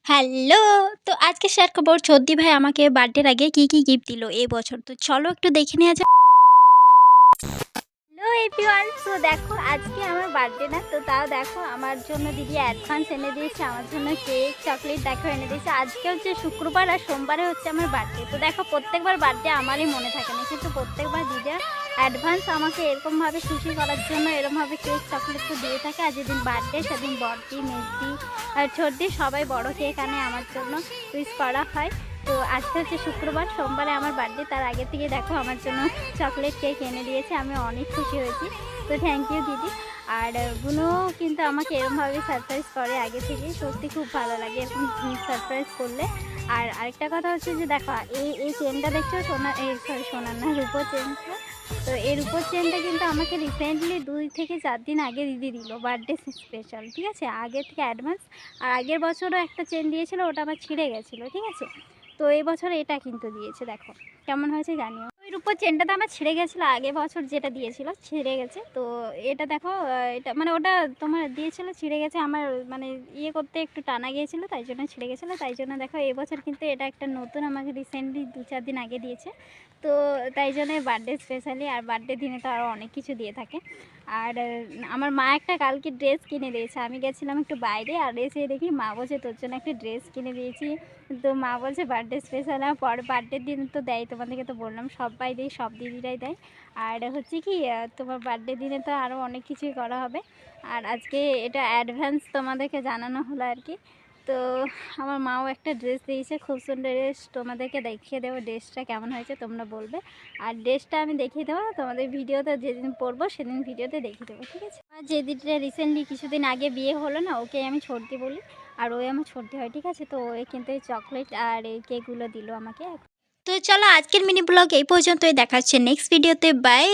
Hello! তো আজকে share করব চদ্দি ভাই আমাকে বার্থডের আগে কি গিফট দিল এবছর। তো চলো একটু দেখে নেওয়া যাক। Hello everyone! সো দেখো আজকে আমার বার্থডে না, তো তাও দেখো আমার জন্য দিদি অ্যাডভান্স এনে দিয়েছে, আমার জন্য কেক, চকলেট দেখো এনে দিয়েছে। আজকে হচ্ছে শুক্রবার আর সোমবারে হচ্ছে আমার বার্থডে। তো দেখো প্রত্যেকবার বার্থডে আমারই মনে থাকে না, কিন্তু প্রত্যেকবার দিদি অ্যাডভান্স আমাকে এরকমভাবে খুশি করার জন্য এরকমভাবে কেক, চকলেট তো দিয়ে থাকে। আর যেদিন বার্থডে সেদিন বড়দি, মেজদি আর ছোটদি সবাই বড় কেক আনে আমার জন্য, উইশ করা হয়। তো আজকে হচ্ছে শুক্রবার, সোমবারে আমার বার্থডে, তার আগে থেকে দেখো আমার জন্য চকলেট কেক এনে দিয়েছে। আমি অনেক খুশি হয়েছি। তো থ্যাংক ইউ দিদি। আর বুনো কিন্তু আমাকে এরকমভাবে সারপ্রাইজ করে আগে থেকেই, সত্যি খুব ভালো লাগে এরকম সারপ্রাইজ করলে। আর আরেকটা কথা হচ্ছে যে দেখো এই চেনটা দেখছো, সোনার না, রূপোর চেনটা। তো এই রূপোর চেনটা কিন্তু আমাকে রিসেন্টলি 2 থেকে 4 দিন আগে দিদি দিল, বার্থডে স্পেশাল, ঠিক আছে, আগে থেকে অ্যাডভান্স। আর আগের বছরও একটা চেন দিয়েছিল, ওটা আমার ছিঁড়ে গেছিলো, ঠিক আছে। তো এই বছর এটা কিন্তু দিয়েছে, দেখো কেমন হয়েছে জানিও। ওই রূপোর চেনটা আমার ছিঁড়ে গেছিলো, আগের বছর যেটা দিয়েছিল ছিঁড়ে গেছে। তো এটা দেখো, এটা মানে ওটা তোমার দিয়েছিল ছিঁড়ে গেছে, আমার মানে ইয়ে করতে একটু টানা গিয়েছিলো, তাই জন্য ছিঁড়ে গেছিলো। তাই জন্য দেখো এবছর কিন্তু এটা একটা নতুন আমাকে রিসেন্টলি 2-4 দিন আগে দিয়েছে। তো তাই জন্য বার্থডে স্পেশালি, আর বার্থডে দিনে তো আরও অনেক কিছু দিয়ে থাকে। আর আমার মা একটা কালকে ড্রেস কিনে দিয়েছে, আমি গেছিলাম একটু বাইরে, আর এসে দেখি মা বলছে তোর জন্য একটা ড্রেস কিনে দিয়েছি। তো মা বলছে বার্থডে স্পেশাল, আর পরে বার্থডের দিন তো দেয়, তোমাদেরকে তো বললাম সবাই দেয়, সব দিদিরাই দেয়। আর হচ্ছে কি তোমার বার্থডে দিনে তো আরও অনেক কিছুই করা হবে। আর আজকে এটা অ্যাডভান্স তোমাদেরকে জানানো হলো আর কি। তো আমার মাও একটা ড্রেস দিয়েছে, খুব সুন্দর ড্রেস, তোমাদেরকে দেখিয়ে দেবো ড্রেসটা কেমন হয়েছে তোমরা বলবে। আর ড্রেসটা আমি দেখিয়ে দেবো তোমাদের ভিডিওতে, যেদিন পরবো সেদিন ভিডিওতে দেখিয়ে দেবো, ঠিক আছে। আর যে দিদিটা রিসেন্টলি কিছুদিন আগে বিয়ে হলো না, ওকে আমি ছোটদি বলি, আর ওই আমার ছোটদি হয়, ঠিক আছে। তো ওই কিন্তু এই চকলেট আর এই কেকগুলো দিল আমাকে। তো চলো আজকের মিনি ব্লগ এই পর্যন্তই, দেখা হচ্ছে নেক্সট ভিডিওতে, বাই।